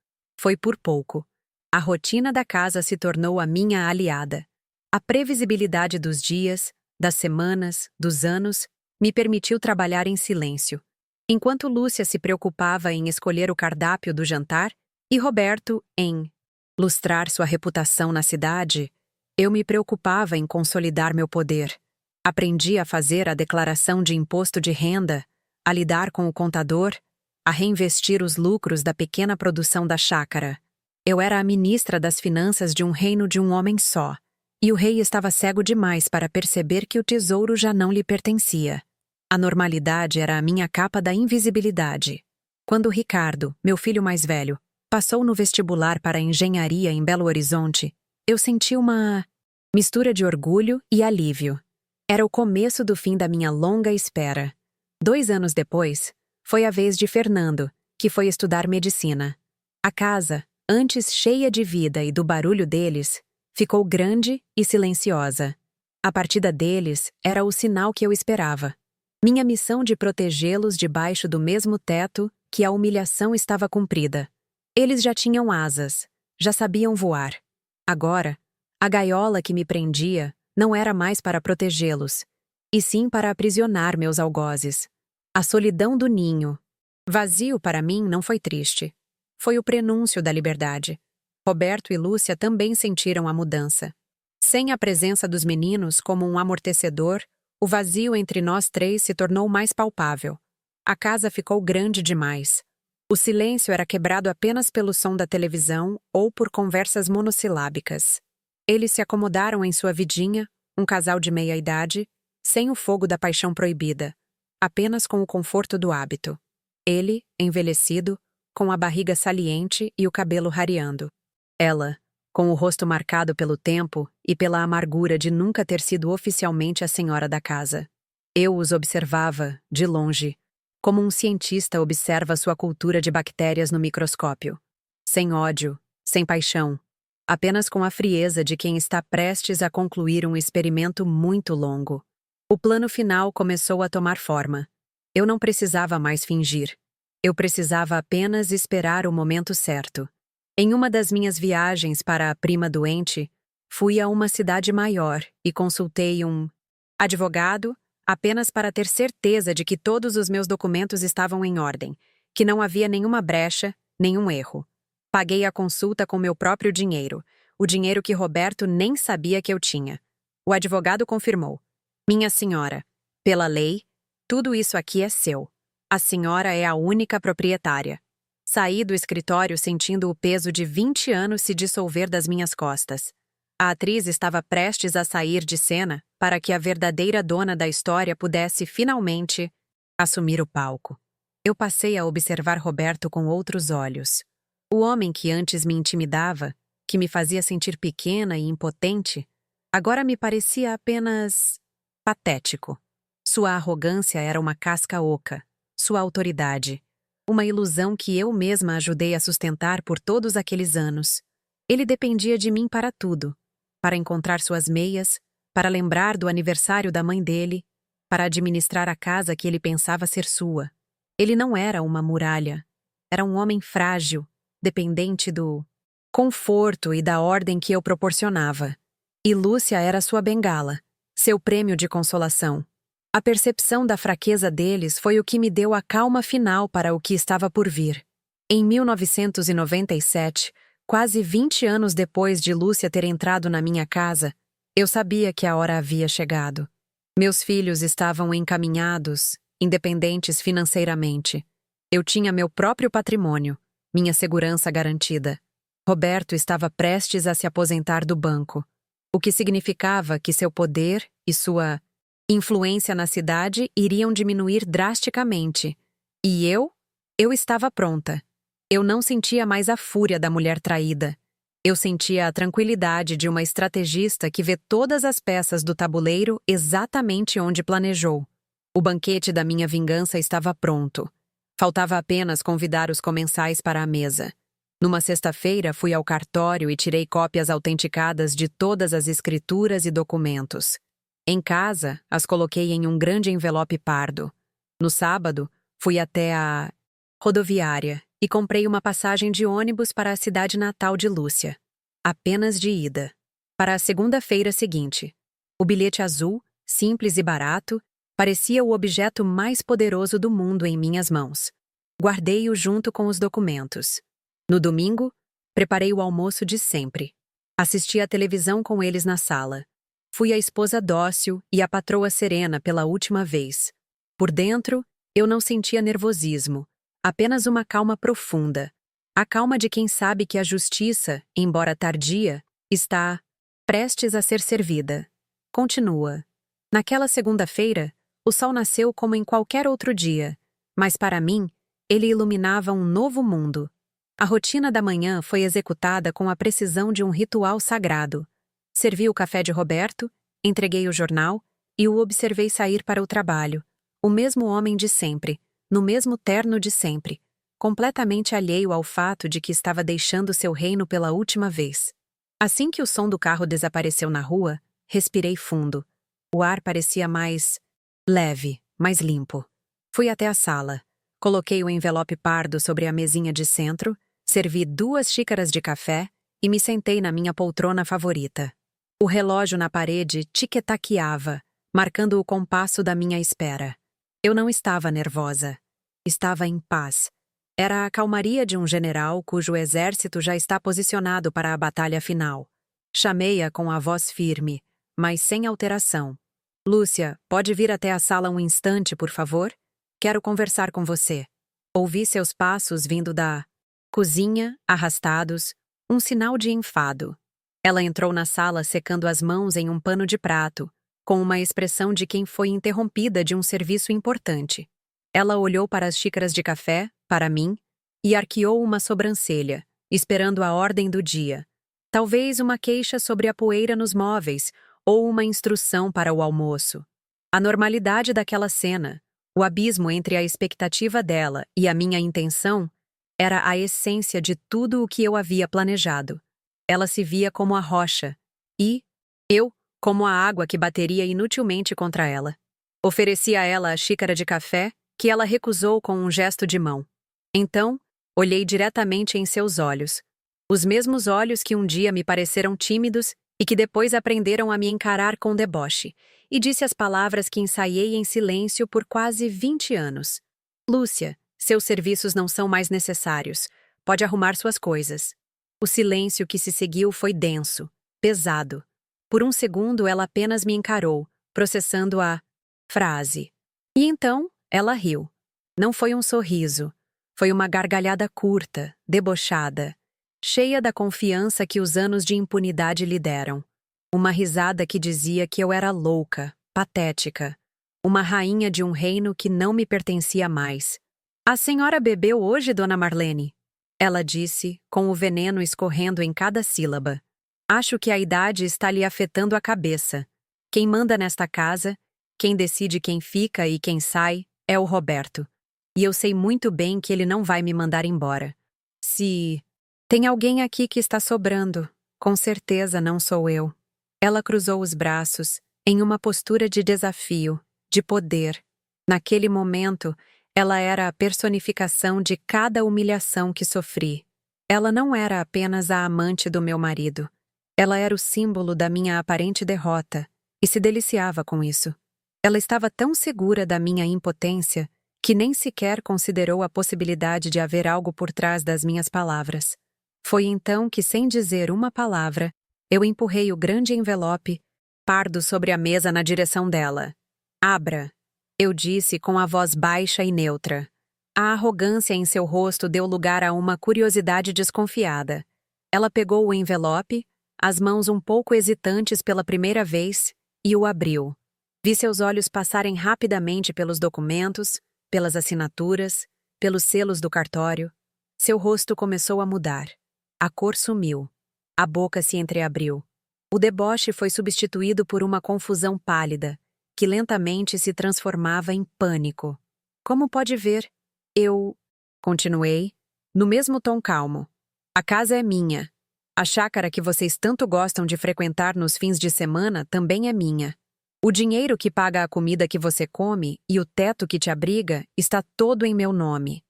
foi por pouco. A rotina da casa se tornou a minha aliada. A previsibilidade dos dias, das semanas, dos anos, me permitiu trabalhar em silêncio. Enquanto Lúcia se preocupava em escolher o cardápio do jantar e Roberto em lustrar sua reputação na cidade, eu me preocupava em consolidar meu poder. Aprendi a fazer a declaração de imposto de renda, a lidar com o contador, a reinvestir os lucros da pequena produção da chácara. Eu era a ministra das finanças de um reino de um homem só, e o rei estava cego demais para perceber que o tesouro já não lhe pertencia. A normalidade era a minha capa da invisibilidade. Quando Ricardo, meu filho mais velho, passou no vestibular para a engenharia em Belo Horizonte, eu senti uma mistura de orgulho e alívio. Era o começo do fim da minha longa espera. 2 anos depois, foi a vez de Fernando, que foi estudar medicina. A casa, antes cheia de vida e do barulho deles, ficou grande e silenciosa. A partida deles era o sinal que eu esperava. Minha missão de protegê-los debaixo do mesmo teto que a humilhação estava cumprida. Eles já tinham asas, já sabiam voar. Agora, a gaiola que me prendia não era mais para protegê-los, e sim para aprisionar meus algozes. A solidão do ninho. Vazio para mim não foi triste. Foi o prenúncio da liberdade. Roberto e Lúcia também sentiram a mudança. Sem a presença dos meninos como um amortecedor, o vazio entre nós 3 se tornou mais palpável. A casa ficou grande demais. O silêncio era quebrado apenas pelo som da televisão ou por conversas monossilábicas. Eles se acomodaram em sua vidinha, um casal de meia-idade, sem o fogo da paixão proibida, apenas com o conforto do hábito. Ele, envelhecido, com a barriga saliente e o cabelo rareando. Ela, com o rosto marcado pelo tempo e pela amargura de nunca ter sido oficialmente a senhora da casa. Eu os observava, de longe, como um cientista observa sua cultura de bactérias no microscópio. Sem ódio, sem paixão, apenas com a frieza de quem está prestes a concluir um experimento muito longo. O plano final começou a tomar forma. Eu não precisava mais fingir. Eu precisava apenas esperar o momento certo. Em uma das minhas viagens para a prima doente, fui a uma cidade maior e consultei um advogado apenas para ter certeza de que todos os meus documentos estavam em ordem, que não havia nenhuma brecha, nenhum erro. Paguei a consulta com meu próprio dinheiro, o dinheiro que Roberto nem sabia que eu tinha. O advogado confirmou. Minha senhora, pela lei, tudo isso aqui é seu. A senhora é a única proprietária. Saí do escritório sentindo o peso de 20 anos se dissolver das minhas costas. A atriz estava prestes a sair de cena para que a verdadeira dona da história pudesse, finalmente, assumir o palco. Eu passei a observar Roberto com outros olhos. O homem que antes me intimidava, que me fazia sentir pequena e impotente, agora me parecia apenas patético. Sua arrogância era uma casca oca, sua autoridade, uma ilusão que eu mesma ajudei a sustentar por todos aqueles anos. Ele dependia de mim para tudo, para encontrar suas meias, para lembrar do aniversário da mãe dele, para administrar a casa que ele pensava ser sua. Ele não era uma muralha. Era um homem frágil, dependente do conforto e da ordem que eu proporcionava. E Lúcia era sua bengala, seu prêmio de consolação. A percepção da fraqueza deles foi o que me deu a calma final para o que estava por vir. Em 1997, quase 20 anos depois de Lúcia ter entrado na minha casa, eu sabia que a hora havia chegado. Meus filhos estavam encaminhados, independentes financeiramente. Eu tinha meu próprio patrimônio, minha segurança garantida. Roberto estava prestes a se aposentar do banco, o que significava que seu poder e sua influência na cidade iriam diminuir drasticamente. E eu estava pronta. Eu não sentia mais a fúria da mulher traída. Eu sentia a tranquilidade de uma estrategista que vê todas as peças do tabuleiro exatamente onde planejou. O banquete da minha vingança estava pronto. Faltava apenas convidar os comensais para a mesa. Numa sexta-feira, fui ao cartório e tirei cópias autenticadas de todas as escrituras e documentos. Em casa, as coloquei em um grande envelope pardo. No sábado, fui até a rodoviária e comprei uma passagem de ônibus para a cidade natal de Lúcia. Apenas de ida. Para a segunda-feira seguinte. O bilhete azul, simples e barato, parecia o objeto mais poderoso do mundo em minhas mãos. Guardei-o junto com os documentos. No domingo, preparei o almoço de sempre. Assisti à televisão com eles na sala. Fui a esposa dócil e a patroa serena pela última vez. Por dentro, eu não sentia nervosismo, apenas uma calma profunda. A calma de quem sabe que a justiça, embora tardia, está prestes a ser servida. Continua. Naquela segunda-feira, o sol nasceu como em qualquer outro dia, mas para mim, ele iluminava um novo mundo. A rotina da manhã foi executada com a precisão de um ritual sagrado. Servi o café de Roberto, entreguei o jornal e o observei sair para o trabalho. O mesmo homem de sempre, no mesmo terno de sempre, completamente alheio ao fato de que estava deixando seu reino pela última vez. Assim que o som do carro desapareceu na rua, respirei fundo. O ar parecia mais leve, mais limpo. Fui até a sala. Coloquei o envelope pardo sobre a mesinha de centro, servi 2 xícaras de café e me sentei na minha poltrona favorita. O relógio na parede tic-taqueava, marcando o compasso da minha espera. Eu não estava nervosa. Estava em paz. Era a calmaria de um general cujo exército já está posicionado para a batalha final. Chamei-a com a voz firme, mas sem alteração. Lúcia, pode vir até a sala um instante, por favor? Quero conversar com você. Ouvi seus passos vindo da cozinha, arrastados, um sinal de enfado. Ela entrou na sala secando as mãos em um pano de prato, com uma expressão de quem foi interrompida de um serviço importante. Ela olhou para as xícaras de café, para mim, e arqueou uma sobrancelha, esperando a ordem do dia. Talvez uma queixa sobre a poeira nos móveis, ou uma instrução para o almoço. A normalidade daquela cena, o abismo entre a expectativa dela e a minha intenção, era a essência de tudo o que eu havia planejado. Ela se via como a rocha, e eu como a água que bateria inutilmente contra ela. Ofereci a ela a xícara de café, que ela recusou com um gesto de mão. Então, olhei diretamente em seus olhos, os mesmos olhos que um dia me pareceram tímidos e que depois aprenderam a me encarar com deboche, e disse as palavras que ensaiei em silêncio por quase 20 anos. Lúcia, seus serviços não são mais necessários. Pode arrumar suas coisas. O silêncio que se seguiu foi denso, pesado. Por um segundo ela apenas me encarou, processando a frase. E então ela riu. Não foi um sorriso. Foi uma gargalhada curta, debochada, cheia da confiança que os anos de impunidade lhe deram. Uma risada que dizia que eu era louca, patética. Uma rainha de um reino que não me pertencia mais. A senhora bebeu hoje, dona Marlene? Ela disse, com o veneno escorrendo em cada sílaba. Acho que a idade está lhe afetando a cabeça. Quem manda nesta casa, quem decide quem fica e quem sai, é o Roberto. E eu sei muito bem que ele não vai me mandar embora. Se tem alguém aqui que está sobrando, com certeza não sou eu. Ela cruzou os braços, em uma postura de desafio, de poder. Naquele momento, ela era a personificação de cada humilhação que sofri. Ela não era apenas a amante do meu marido. Ela era o símbolo da minha aparente derrota, e se deliciava com isso. Ela estava tão segura da minha impotência que nem sequer considerou a possibilidade de haver algo por trás das minhas palavras. Foi então que, sem dizer uma palavra, eu empurrei o grande envelope, pardo sobre a mesa na direção dela. Abra, eu disse com a voz baixa e neutra. A arrogância em seu rosto deu lugar a uma curiosidade desconfiada. Ela pegou o envelope, as mãos um pouco hesitantes pela primeira vez, e o abriu. Vi seus olhos passarem rapidamente pelos documentos, pelas assinaturas, pelos selos do cartório. Seu rosto começou a mudar. A cor sumiu. A boca se entreabriu. O deboche foi substituído por uma confusão pálida, que lentamente se transformava em pânico. Como pode ver, eu... Continuei, no mesmo tom calmo. A casa é minha. A chácara que vocês tanto gostam de frequentar nos fins de semana também é minha. O dinheiro que paga a comida que você come e o teto que te abriga está todo em meu nome.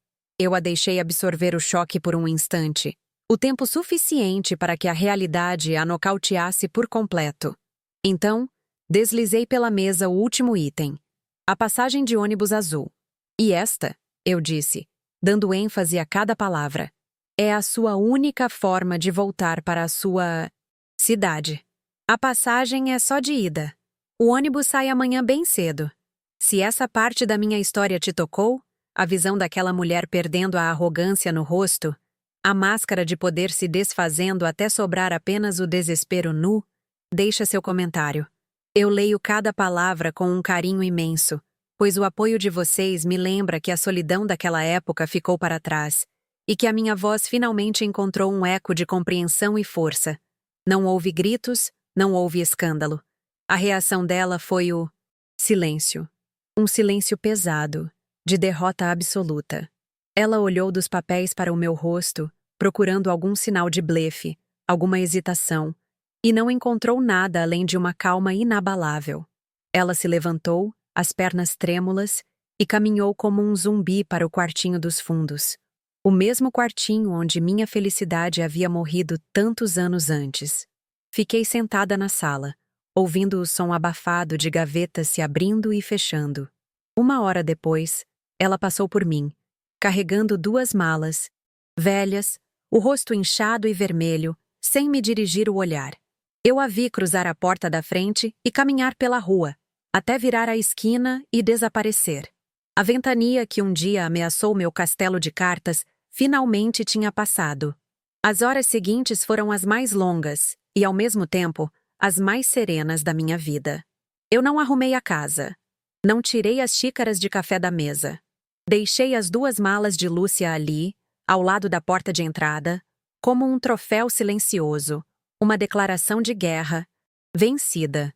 Eu a deixei absorver o choque por um instante, o tempo suficiente para que a realidade a nocauteasse por completo. Então, deslizei pela mesa o último item, a passagem de ônibus azul. E esta, eu disse, dando ênfase a cada palavra, é a sua única forma de voltar para a sua cidade. A passagem é só de ida. O ônibus sai amanhã bem cedo. Se essa parte da minha história te tocou, a visão daquela mulher perdendo a arrogância no rosto, a máscara de poder se desfazendo até sobrar apenas o desespero nu, deixa seu comentário. Eu leio cada palavra com um carinho imenso, pois o apoio de vocês me lembra que a solidão daquela época ficou para trás e que a minha voz finalmente encontrou um eco de compreensão e força. Não houve gritos, não houve escândalo. A reação dela foi o silêncio. Um silêncio pesado, de derrota absoluta. Ela olhou dos papéis para o meu rosto, procurando algum sinal de blefe, alguma hesitação, e não encontrou nada além de uma calma inabalável. Ela se levantou, as pernas trêmulas, e caminhou como um zumbi para o quartinho dos fundos. O mesmo quartinho onde minha felicidade havia morrido tantos anos antes. Fiquei sentada na sala, ouvindo o som abafado de gavetas se abrindo e fechando. 1 hora depois, ela passou por mim, carregando 2 malas, velhas, o rosto inchado e vermelho, sem me dirigir o olhar. Eu a vi cruzar a porta da frente e caminhar pela rua, até virar a esquina e desaparecer. A ventania que um dia ameaçou meu castelo de cartas finalmente tinha passado. As horas seguintes foram as mais longas e, ao mesmo tempo, as mais serenas da minha vida. Eu não arrumei a casa. Não tirei as xícaras de café da mesa. Deixei as 2 malas de Lúcia ali, ao lado da porta de entrada, como um troféu silencioso, uma declaração de guerra, vencida.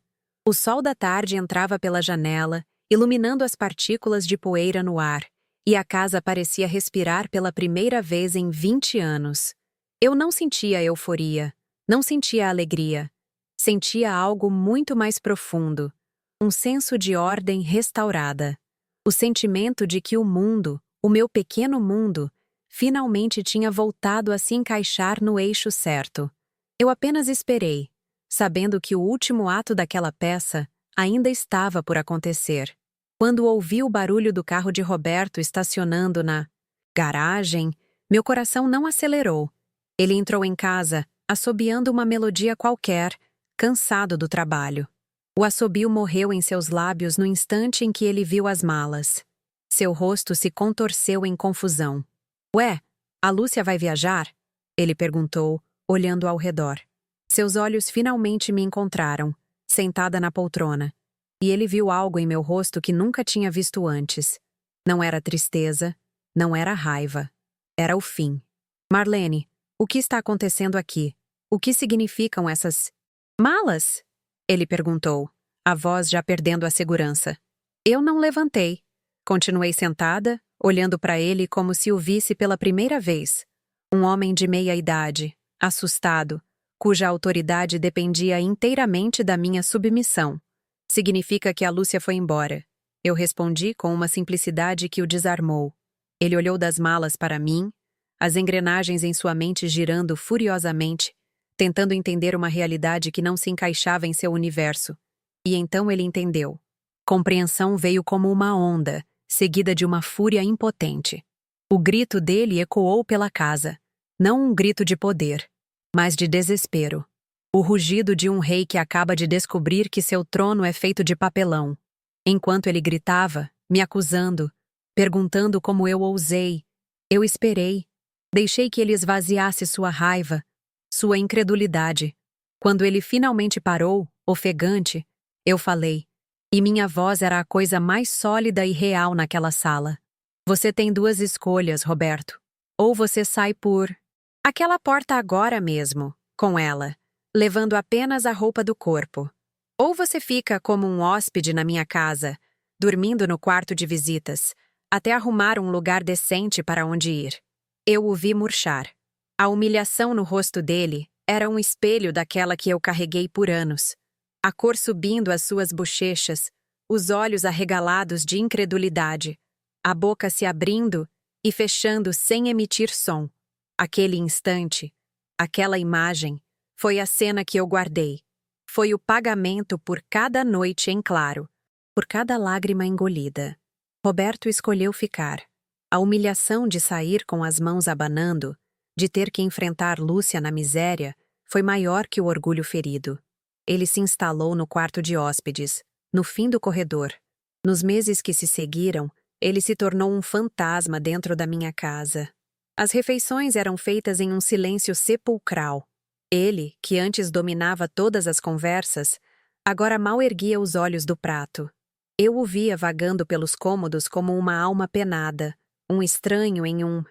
O sol da tarde entrava pela janela, iluminando as partículas de poeira no ar, e a casa parecia respirar pela primeira vez em 20 anos. Eu não sentia euforia, não sentia alegria. Sentia algo muito mais profundo, um senso de ordem restaurada. O sentimento de que o mundo, o meu pequeno mundo, finalmente tinha voltado a se encaixar no eixo certo. Eu apenas esperei, sabendo que o último ato daquela peça ainda estava por acontecer. Quando ouvi o barulho do carro de Roberto estacionando na garagem, meu coração não acelerou. Ele entrou em casa, assobiando uma melodia qualquer, cansado do trabalho. O assobio morreu em seus lábios no instante em que ele viu as malas. Seu rosto se contorceu em confusão. Ué, a Lúcia vai viajar? Ele perguntou, olhando ao redor. Seus olhos finalmente me encontraram, sentada na poltrona. E ele viu algo em meu rosto que nunca tinha visto antes. Não era tristeza, não era raiva. Era o fim. Marlene, o que está acontecendo aqui? O que significam essas malas? Ele perguntou, a voz já perdendo a segurança. Eu não levantei. Continuei sentada, olhando para ele como se o visse pela primeira vez. Um homem de meia idade, assustado, cuja autoridade dependia inteiramente da minha submissão. Significa que a Lúcia foi embora. Eu respondi com uma simplicidade que o desarmou. Ele olhou das malas para mim, as engrenagens em sua mente girando furiosamente, tentando entender uma realidade que não se encaixava em seu universo. E então ele entendeu. Compreensão veio como uma onda, seguida de uma fúria impotente. O grito dele ecoou pela casa. Não um grito de poder, mas de desespero. O rugido de um rei que acaba de descobrir que seu trono é feito de papelão. Enquanto ele gritava, me acusando, perguntando como eu ousei, eu esperei. Deixei que ele esvaziasse sua raiva, sua incredulidade. Quando ele finalmente parou, ofegante, eu falei, e minha voz era a coisa mais sólida e real naquela sala. Você tem 2 escolhas, Roberto. Ou você sai por aquela porta agora mesmo, com ela, levando apenas a roupa do corpo. Ou você fica como um hóspede na minha casa, dormindo no quarto de visitas, até arrumar um lugar decente para onde ir. Eu o vi murchar. A humilhação no rosto dele era um espelho daquela que eu carreguei por anos. A cor subindo às suas bochechas, os olhos arregalados de incredulidade, a boca se abrindo e fechando sem emitir som. Aquele instante, aquela imagem, foi a cena que eu guardei. Foi o pagamento por cada noite em claro, por cada lágrima engolida. Roberto escolheu ficar. A humilhação de sair com as mãos abanando, de ter que enfrentar Lúcia na miséria, foi maior que o orgulho ferido. Ele se instalou no quarto de hóspedes, no fim do corredor. Nos meses que se seguiram, ele se tornou um fantasma dentro da minha casa. As refeições eram feitas em um silêncio sepulcral. Ele, que antes dominava todas as conversas, agora mal erguia os olhos do prato. Eu o via vagando pelos cômodos como uma alma penada, um estranho em um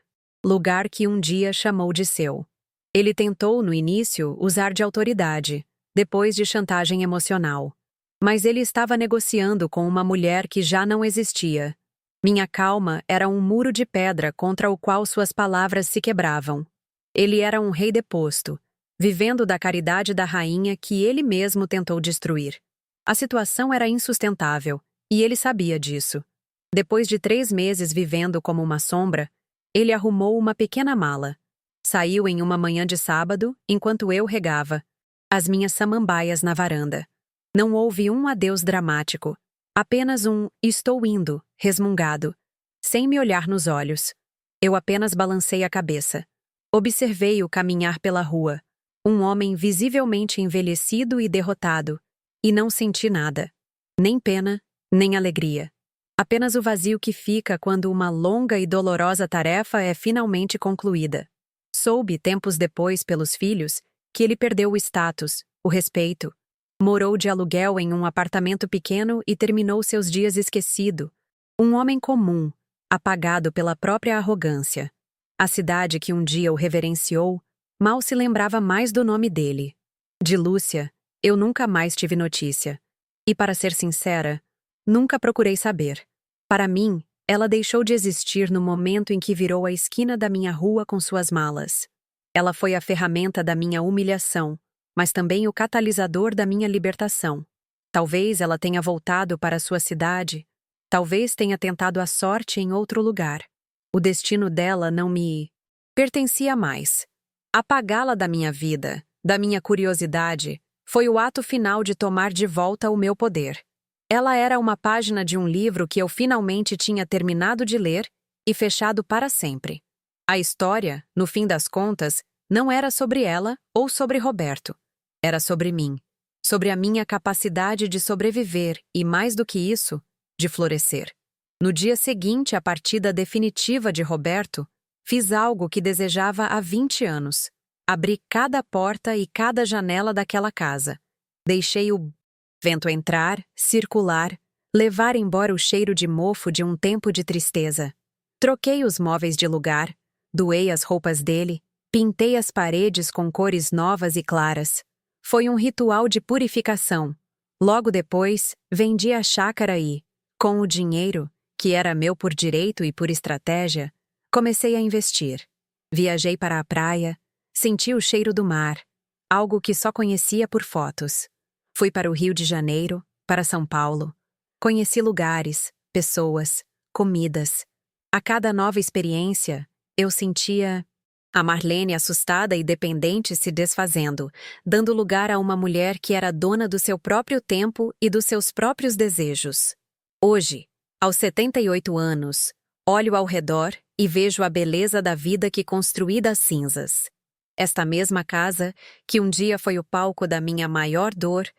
lugar que um dia chamou de seu. Ele tentou, no início, usar de autoridade, depois de chantagem emocional. Mas ele estava negociando com uma mulher que já não existia. Minha calma era um muro de pedra contra o qual suas palavras se quebravam. Ele era um rei deposto, vivendo da caridade da rainha que ele mesmo tentou destruir. A situação era insustentável, e ele sabia disso. Depois de 3 meses vivendo como uma sombra, ele arrumou uma pequena mala. Saiu em uma manhã de sábado, enquanto eu regava as minhas samambaias na varanda. Não houve um adeus dramático, apenas um "estou indo", resmungado, sem me olhar nos olhos. Eu apenas balancei a cabeça. Observei-o caminhar pela rua, um homem visivelmente envelhecido e derrotado, e não senti nada. Nem pena, nem alegria. Apenas o vazio que fica quando uma longa e dolorosa tarefa é finalmente concluída. Soube, tempos depois, pelos filhos, que ele perdeu o status, o respeito. Morou de aluguel em um apartamento pequeno e terminou seus dias esquecido. Um homem comum, apagado pela própria arrogância. A cidade que um dia o reverenciou, mal se lembrava mais do nome dele. De Lúcia, eu nunca mais tive notícia. E, para ser sincera, nunca procurei saber. Para mim, ela deixou de existir no momento em que virou a esquina da minha rua com suas malas. Ela foi a ferramenta da minha humilhação, mas também o catalisador da minha libertação. Talvez ela tenha voltado para sua cidade, talvez tenha tentado a sorte em outro lugar. O destino dela não me pertencia mais. Apagá-la da minha vida, da minha curiosidade, foi o ato final de tomar de volta o meu poder. Ela era uma página de um livro que eu finalmente tinha terminado de ler e fechado para sempre. A história, no fim das contas, não era sobre ela ou sobre Roberto. Era sobre mim, sobre a minha capacidade de sobreviver e, mais do que isso, de florescer. No dia seguinte à partida definitiva de Roberto, fiz algo que desejava há 20 anos. Abri cada porta e cada janela daquela casa. Deixei o vento entrar, circular, levar embora o cheiro de mofo de um tempo de tristeza. Troquei os móveis de lugar, doei as roupas dele, pintei as paredes com cores novas e claras. Foi um ritual de purificação. Logo depois, vendi a chácara e, com o dinheiro, que era meu por direito e por estratégia, comecei a investir. Viajei para a praia, senti o cheiro do mar, algo que só conhecia por fotos. Fui para o Rio de Janeiro, para São Paulo. Conheci lugares, pessoas, comidas. A cada nova experiência, eu sentia a Marlene assustada e dependente se desfazendo, dando lugar a uma mulher que era dona do seu próprio tempo e dos seus próprios desejos. Hoje, aos 78 anos, olho ao redor e vejo a beleza da vida que construí das cinzas. Esta mesma casa, que um dia foi o palco da minha maior dor,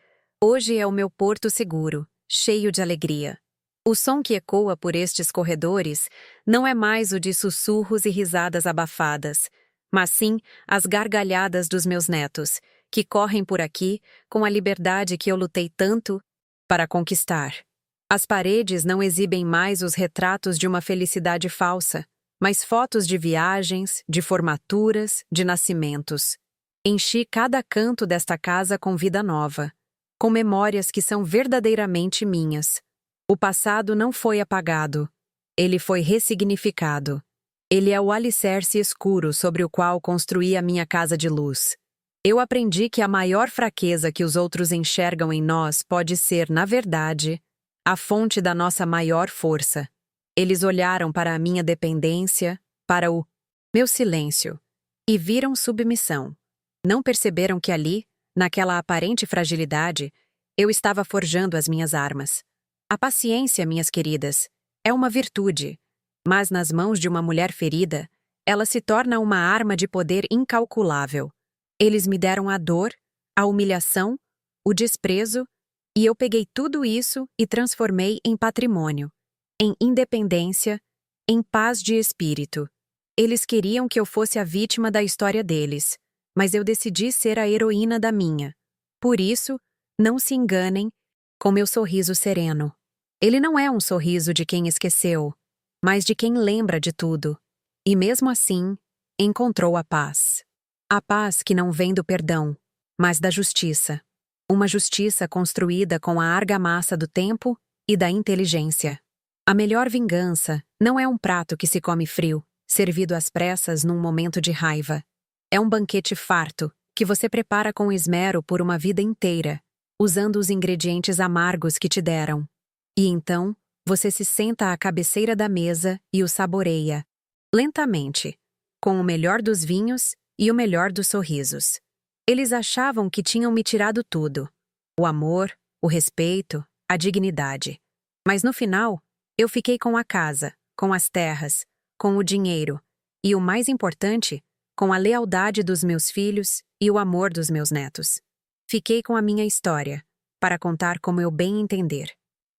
hoje é o meu porto seguro, cheio de alegria. O som que ecoa por estes corredores não é mais o de sussurros e risadas abafadas, mas sim as gargalhadas dos meus netos, que correm por aqui com a liberdade que eu lutei tanto para conquistar. As paredes não exibem mais os retratos de uma felicidade falsa, mas fotos de viagens, de formaturas, de nascimentos. Enchi cada canto desta casa com vida nova, com memórias que são verdadeiramente minhas. O passado não foi apagado, ele foi ressignificado. Ele é o alicerce escuro sobre o qual construí a minha casa de luz. Eu aprendi que a maior fraqueza que os outros enxergam em nós pode ser, na verdade, a fonte da nossa maior força. Eles olharam para a minha dependência, para o meu silêncio e viram submissão. Não perceberam que ali, naquela aparente fragilidade, eu estava forjando as minhas armas. A paciência, minhas queridas, é uma virtude, mas nas mãos de uma mulher ferida, ela se torna uma arma de poder incalculável. Eles me deram a dor, a humilhação, o desprezo, e eu peguei tudo isso e transformei em patrimônio, em independência, em paz de espírito. Eles queriam que eu fosse a vítima da história deles, mas eu decidi ser a heroína da minha. Por isso, não se enganem com meu sorriso sereno. Ele não é um sorriso de quem esqueceu, mas de quem lembra de tudo. E mesmo assim, encontrou a paz. A paz que não vem do perdão, mas da justiça. Uma justiça construída com a argamassa do tempo e da inteligência. A melhor vingança não é um prato que se come frio, servido às pressas num momento de raiva. É um banquete farto, que você prepara com esmero por uma vida inteira, usando os ingredientes amargos que te deram. E então, você se senta à cabeceira da mesa e o saboreia, lentamente, com o melhor dos vinhos e o melhor dos sorrisos. Eles achavam que tinham me tirado tudo: o amor, o respeito, a dignidade. Mas no final, eu fiquei com a casa, com as terras, com o dinheiro e, o mais importante, com a lealdade dos meus filhos e o amor dos meus netos. Fiquei com a minha história, para contar como eu bem entender.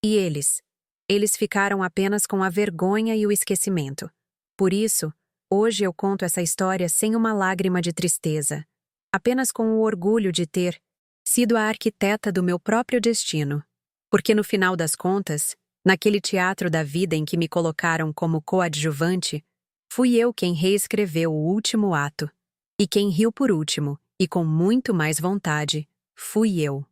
E eles ficaram apenas com a vergonha e o esquecimento. Por isso, hoje eu conto essa história sem uma lágrima de tristeza, apenas com o orgulho de ter sido a arquiteta do meu próprio destino. Porque no final das contas, naquele teatro da vida em que me colocaram como coadjuvante, fui eu quem reescreveu o último ato. E quem riu por último, e com muito mais vontade, fui eu.